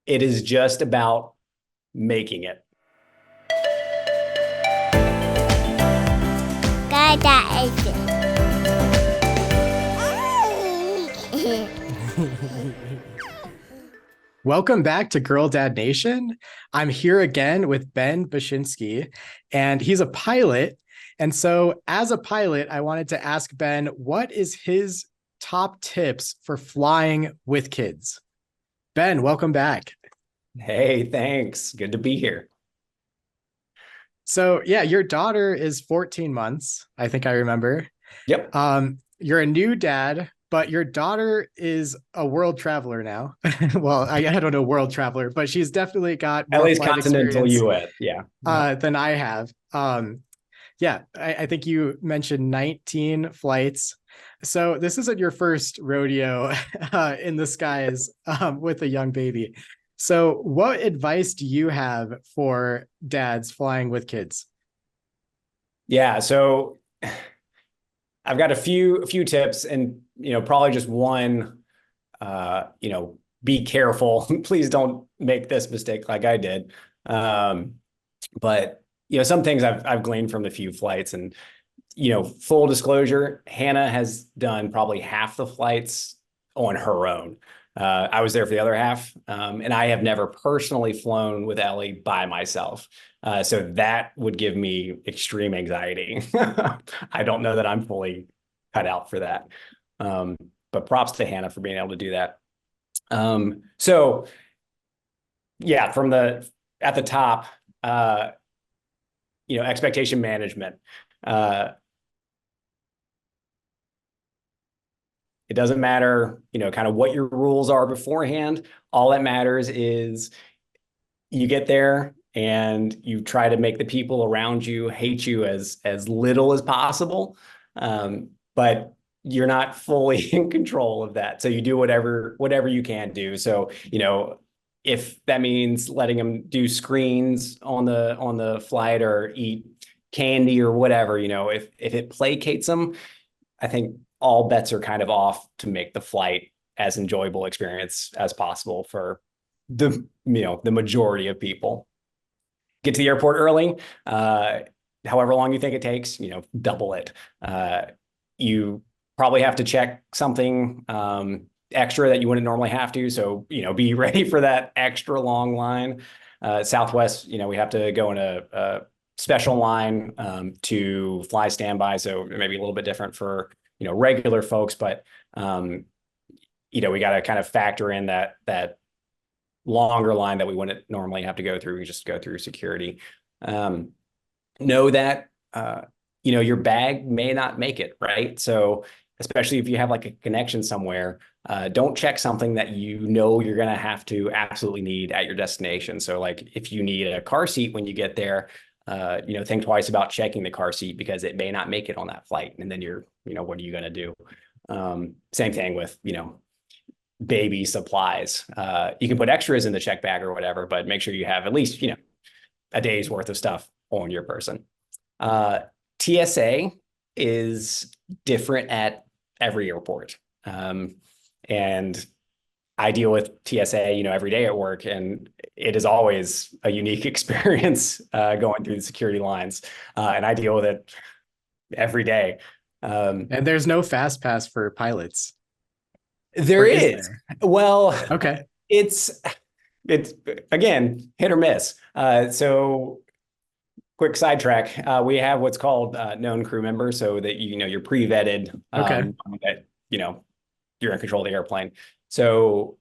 It is just about making it. Welcome back to Girl Dad Nation. I'm here again with Ben Bashinski, and he's a pilot. And so, as a pilot, I wanted to ask Ben, what is his top tips for flying with kids? Ben, welcome back. Hey, thanks. Good to be here. So, yeah, your daughter is 14 months. I think I remember. Yep. You're a new dad, but your daughter is a world traveler now. Well, I don't know world traveler, but she's definitely got At more least flight continental experience US. Yeah. Yeah. than I have. Yeah, I think you mentioned 19 flights. So this isn't your first rodeo in the skies with a young baby. So what advice do you have for dads flying with kids? Yeah. So I've got a few tips, and probably just one, be careful. Please don't make this mistake like I did. But some things I've gleaned from the few flights, and full disclosure, Hannah has done probably half the flights on her own. I was there for the other half, and I have never personally flown with Ellie by myself. So that would give me extreme anxiety. I don't know that I'm fully cut out for that. But props to Hannah for being able to do that. So yeah, at the top, expectation management. It doesn't matter, kind of what your rules are beforehand. All that matters is you get there and you try to make the people around you hate you as little as possible. But you're not fully in control of that. So you do whatever you can do. So, if that means letting them do screens on the flight or eat candy or whatever, if it placates them, I think all bets are kind of off to make the flight as enjoyable experience as possible for the majority of people. Get to the airport early, however long you think it takes, double it. You probably have to check something extra that you wouldn't normally have to. So, be ready for that extra long line. Southwest, we have to go in a special line to fly standby. So maybe a little bit different for, regular folks, but, we got to kind of factor in that longer line that we wouldn't normally have to go through. We just go through security. Know that, your bag may not make it, right? So especially if you have like a connection somewhere, don't check something that you're going to have to absolutely need at your destination. So like if you need a car seat when you get there, think twice about checking the car seat because it may not make it on that flight. And then what are you going to do? Same thing with, baby supplies. You can put extras in the check bag or whatever, but make sure you have at least, a day's worth of stuff on your person. TSA is different at every airport. And I deal with TSA, every day at work, and it is always a unique experience going through the security lines. And I deal with it every day. And there's no fast pass for pilots. There Or is. there? Well, Okay. it's again, hit or miss. So quick sidetrack. We have what's called known crew member, so that you're pre-vetted. Okay. That you're in control of the airplane. So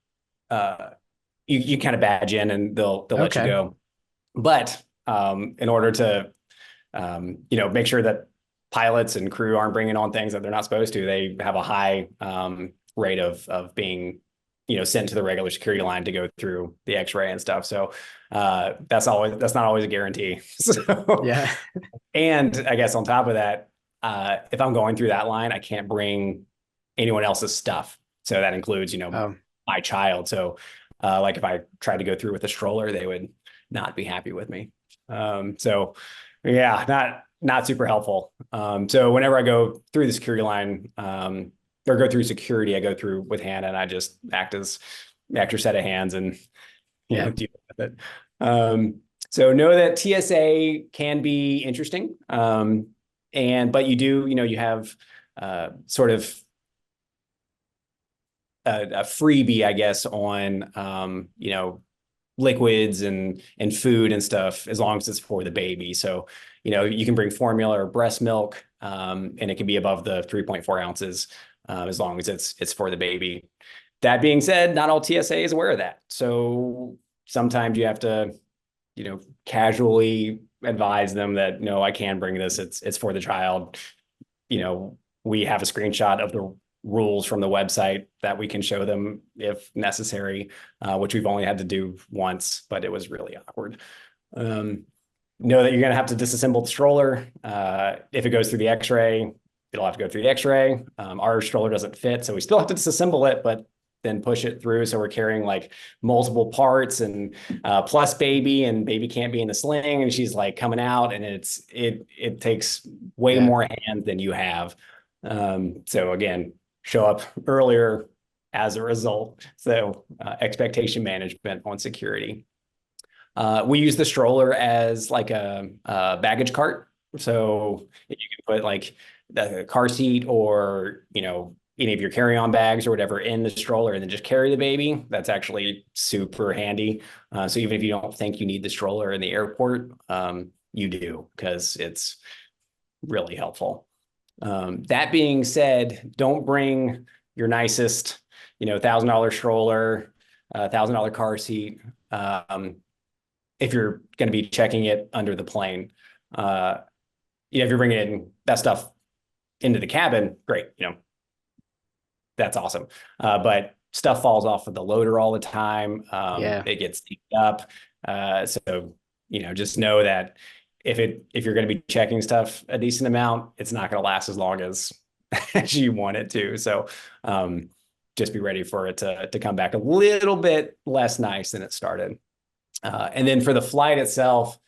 you kind of badge in, and they'll let you Okay. go. But in order to make sure that pilots and crew aren't bringing on things that they're not supposed to, they have a high rate of being sent to the regular security line to go through the X-ray and stuff. So that's not always a guarantee. So, Yeah. and I guess on top of that, if I'm going through that line, I can't bring anyone else's stuff. So that includes, my child. So like if I tried to go through with a stroller, they would not be happy with me. So yeah, not super helpful. So whenever I go through the security line, or go through security, I go through with Hannah, and I just act as an extra set of hands and Yeah. deal with it. So know that TSA can be interesting. But you do, you have sort of a freebie, I guess, on liquids and food and stuff, as long as it's for the baby. So, you can bring formula or breast milk, and it can be above the 3.4 ounces, as long as it's for the baby. That being said, not all TSA is aware of that. So sometimes you have to, casually advise them that, no, I can bring this. It's for the child. We have a screenshot of the rules from the website that we can show them if necessary, which we've only had to do once, but it was really awkward. Know that you're going to have to disassemble the stroller. If it goes through the x-ray, it'll have to go through the x-ray. Our stroller doesn't fit, so we still have to disassemble it, but then push it through. So we're carrying like multiple parts, and plus baby, and baby can't be in the sling, and she's like coming out, and it takes way more hands than you have. So again, show up earlier as a result. So expectation management on security. We use the stroller as like a baggage cart. So you can put like the car seat, or, any of your carry-on bags or whatever in the stroller, and then just carry the baby. That's actually super handy. So even if you don't think you need the stroller in the airport, you do, because it's really helpful. That being said, don't bring your nicest, $1,000 stroller, $1,000 car seat, if you're going to be checking it under the plane. If you're bringing in that stuff into the cabin, great, that's awesome. But stuff falls off of the loader all the time. It gets heated up. So, just know that if you're going to be checking stuff a decent amount, it's not going to last as long as you want it to. So, just be ready for it to come back a little bit less nice than it started. And then for the flight itself,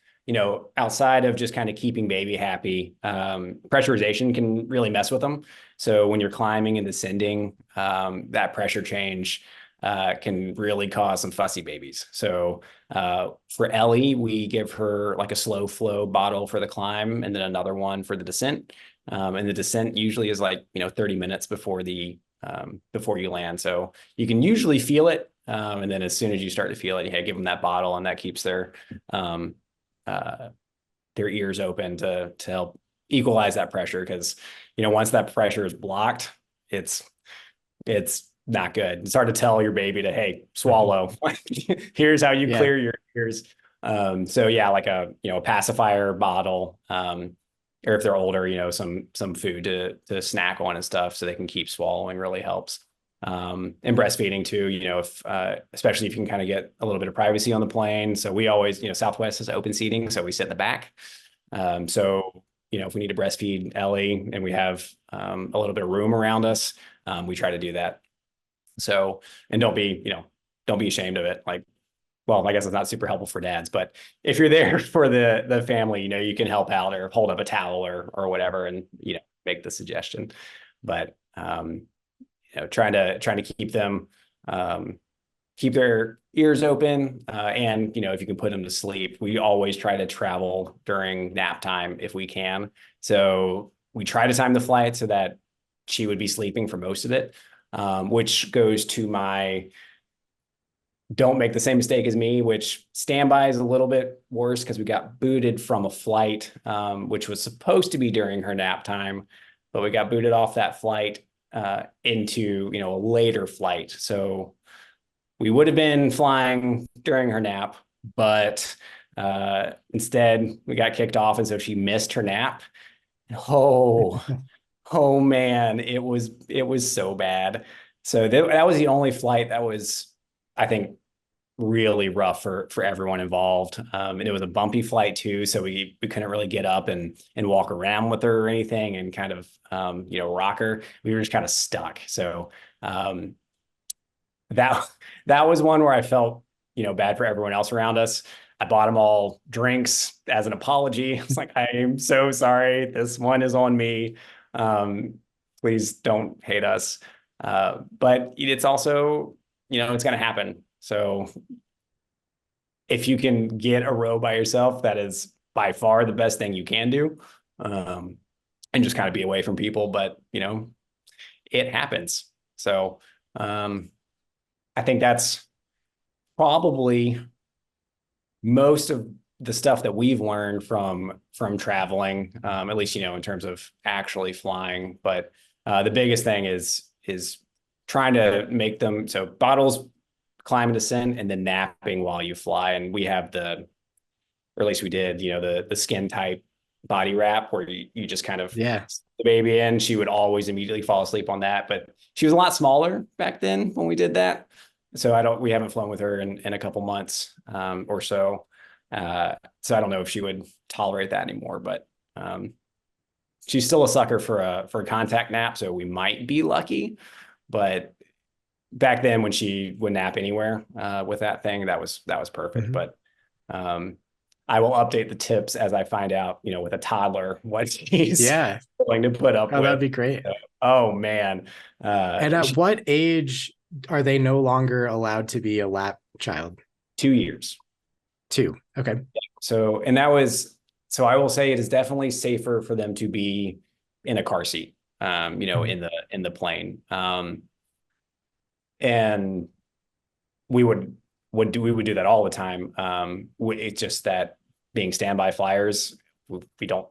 outside of just kind of keeping baby happy, pressurization can really mess with them. So when you're climbing and descending, that pressure change can really cause some fussy babies. So for Ellie, we give her like a slow flow bottle for the climb, and then another one for the descent. And the descent usually is like, 30 minutes before you land. So you can usually feel it. And then as soon as you start to feel it, give them that bottle, and that keeps their ears open to help equalize that pressure. Because, once that pressure is blocked, it's not good. It's hard to tell your baby to, hey, swallow. Here's how you clear your ears. So yeah, like a pacifier bottle, or if they're older, some food to snack on and stuff, so they can keep swallowing, really helps. And breastfeeding too, if especially if you can kind of get a little bit of privacy on the plane. So we always, Southwest has open seating, so we sit in the back. So if we need to breastfeed Ellie and we have a little bit of room around us, we try to do that. So, and don't be ashamed of it. Like, well, I guess it's not super helpful for dads, but if you're there for the family, you can help out or hold up a towel or whatever, and make the suggestion. But trying to keep them, keep their ears open, and if you can put them to sleep. We always try to travel during nap time if we can. So we try to time the flight so that she would be sleeping for most of it, which goes to my don't make the same mistake as me, which standby is a little bit worse because we got booted from a flight, which was supposed to be during her nap time, but we got booted off that flight into a later flight. So we would have been flying during her nap, but instead we got kicked off, and so she missed her nap. Oh, oh man, it was so bad. So that was the only flight that was, I think, really rough for everyone involved. And it was a bumpy flight too, so we couldn't really get up and walk around with her or anything, and kind of rock her. We were just kind of stuck. So that was one where I felt bad for everyone else around us. I bought them all drinks as an apology. It's like, I am so sorry. This one is on me. Please don't hate us. But it's also, it's going to happen. So if you can get a row by yourself, that is by far the best thing you can do. And just kind of be away from people, but it happens. So I think that's probably most of the stuff that we've learned from traveling, at least in terms of actually flying. But the biggest thing is trying to make them so bottles, climb and descend, and then napping while you fly. And we have or at least we did, the skin type body wrap where you just kind of Yeah. the baby in. She would always immediately fall asleep on that, but she was a lot smaller back then when we did that. So we haven't flown with her in a couple months or so. So I don't know if she would tolerate that anymore, but she's still a sucker for a contact nap. So we might be lucky, but back then when she would nap anywhere with that thing, that was perfect. But I will update the tips as I find out, with a toddler, what she's going to put up with. That'd be great. Oh man. And at what age are they no longer allowed to be a lap child? 2 years. 2. Okay. So I will say it is definitely safer for them to be in a car seat, in the plane. And we would do that all the time. It's just that being standby flyers, we don't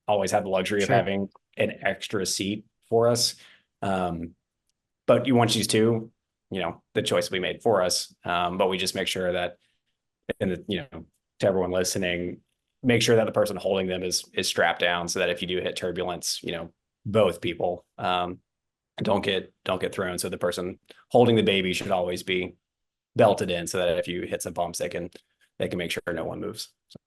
always have the luxury of having an extra seat for us. But once she's 2, the choice will be made for us. But we just make sure that, to everyone listening, make sure that the person holding them is strapped down so that if you do hit turbulence, both people don't get thrown. So the person holding the baby should always be belted in so that if you hit some bumps, they can make sure no one moves. So.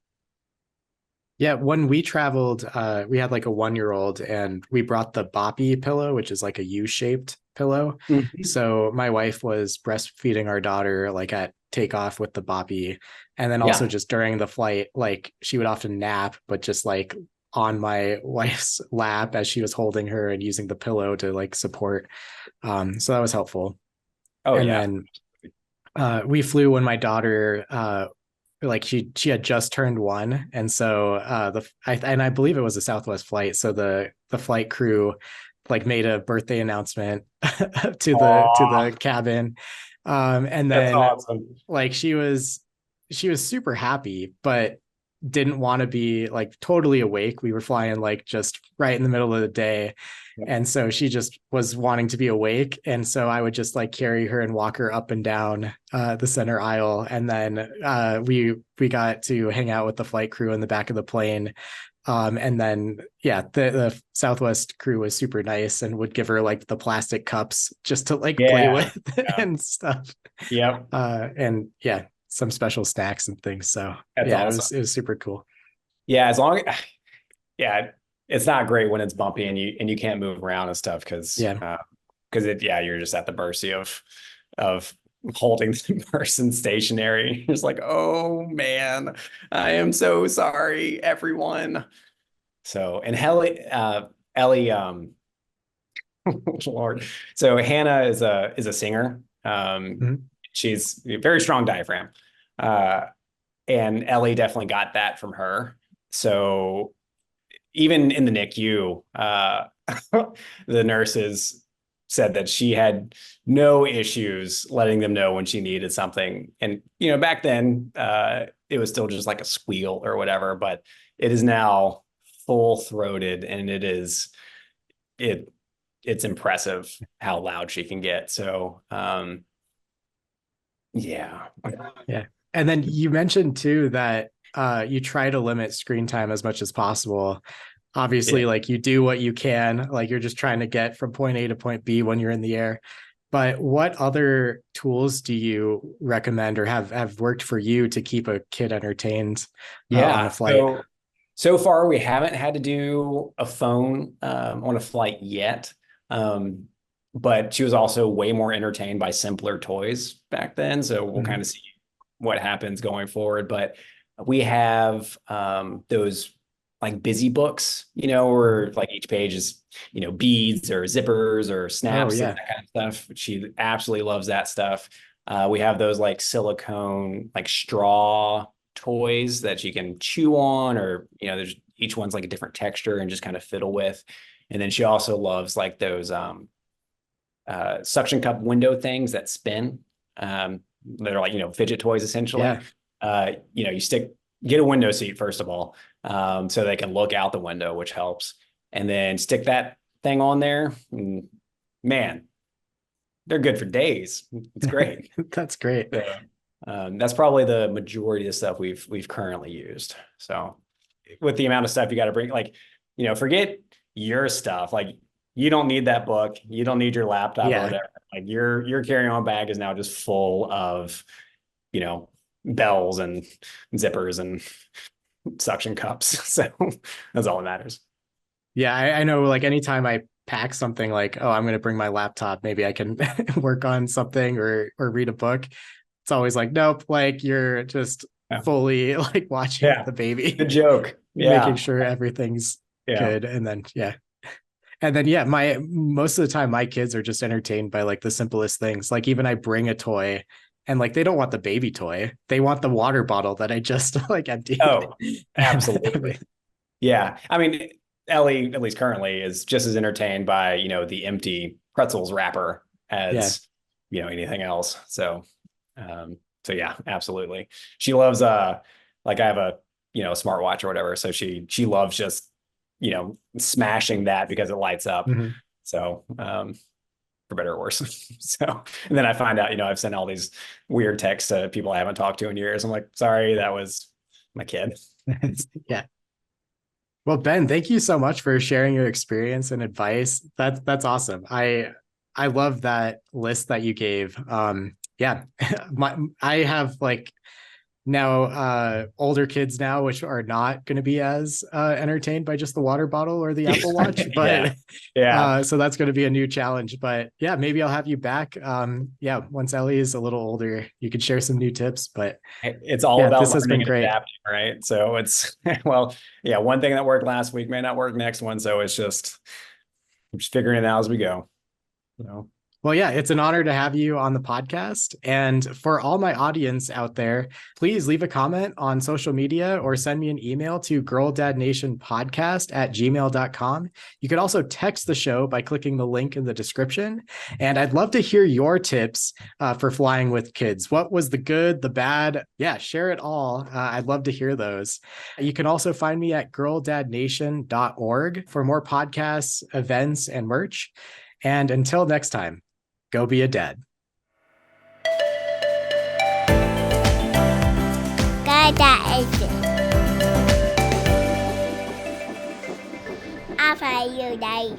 Yeah, when we traveled, we had like a 1-year-old and we brought the boppy pillow, which is like a U-shaped pillow. Mm-hmm. So my wife was breastfeeding our daughter like at takeoff with the boppy. And then also just during the flight, like she would often nap, but just like on my wife's lap as she was holding her and using the pillow to like support. So that was helpful. Oh, and then we flew when my daughter like she had just turned 1, and so I believe it was a Southwest flight, so the flight crew like made a birthday announcement to the cabin, and then awesome. Like she was super happy, but didn't want to be like totally awake. We were flying like just right in the middle of the day. And so she just was wanting to be awake. And so I would just like carry her and walk her up and down the center aisle. And then we got to hang out with the flight crew in the back of the plane. And then, the Southwest crew was super nice and would give her like the plastic cups just to like play with and stuff. Yeah. And some special snacks and things. So that's awesome. It was super cool. Yeah. As long as, it's not great when it's bumpy and you can't move around and stuff. Cause you're just at the mercy of holding the person stationary. It's like, oh man, I am so sorry, everyone. So, and Ellie, Lord. So Hannah is a singer. She's a very strong diaphragm. And Ellie definitely got that from her. So even in the NICU, the nurses said that she had no issues letting them know when she needed something. And, back then it was still just like a squeal or whatever, but it is now full throated and it's impressive how loud she can get. So, yeah. And then you mentioned too that you try to limit screen time as much as possible. Obviously, like you do what you can, like you're just trying to get from point A to point B when you're in the air. But what other tools do you recommend or have worked for you to keep a kid entertained on a flight? So far, we haven't had to do a phone on a flight yet. But she was also way more entertained by simpler toys back then. So we'll kind of see what happens going forward. But we have those like busy books, where like each page is, beads or zippers or snaps and that kind of stuff. She absolutely loves that stuff. We have those like silicone, like straw toys that you can chew on, or, there's each one's like a different texture and just kind of fiddle with. And then she also loves like those suction cup window things that spin. They're like, fidget toys essentially. Get a window seat, first of all, so they can look out the window, which helps. And then stick that thing on there. And man, they're good for days. It's great. That's great. That's probably the majority of the stuff we've currently used. So with the amount of stuff you got to bring, like, forget your stuff. Like, you don't need that book. You don't need your laptop or whatever. Like, your carry-on bag is now just full of, bells and zippers and suction cups. So that's all that matters. Yeah, I know, like, anytime I pack something like, oh, I'm going to bring my laptop, maybe I can work on something or read a book. It's always like, nope, like, you're just fully like watching the baby. The joke. Making sure everything's good. And then, most of the time my kids are just entertained by like the simplest things. Like, even I bring a toy and like, they don't want the baby toy. They want the water bottle that I just like emptied. Oh, absolutely. Yeah. I mean, Ellie, at least currently, is just as entertained by, the empty pretzels wrapper as, anything else. So yeah, absolutely. She loves, like, I have a, smartwatch or whatever. So she loves just, smashing that because it lights up. Mm-hmm. So, for better or worse. So, and then I find out, I've sent all these weird texts to people I haven't talked to in years. I'm like, sorry, that was my kid. Yeah. Well, Ben, thank you so much for sharing your experience and advice. That's awesome. I love that list that you gave. I have like now older kids now, which are not going to be as entertained by just the water bottle or the Apple Watch, but so that's going to be a new challenge. But yeah, maybe I'll have you back. Once Ellie is a little older, you could share some new tips. But it's all about this has been great. Adapting, right? So it's one thing that worked last week may not work next one. So it's just figuring it out as we go. Well, yeah, it's an honor to have you on the podcast. And for all my audience out there, please leave a comment on social media or send me an email to girldadnationpodcast@gmail.com. You could also text the show by clicking the link in the description. And I'd love to hear your tips for flying with kids. What was the good, the bad? Yeah, share it all. I'd love to hear those. You can also find me at girldadnation.org for more podcasts, events, and merch. And until next time, go be a dad. Ai phải giờ đây?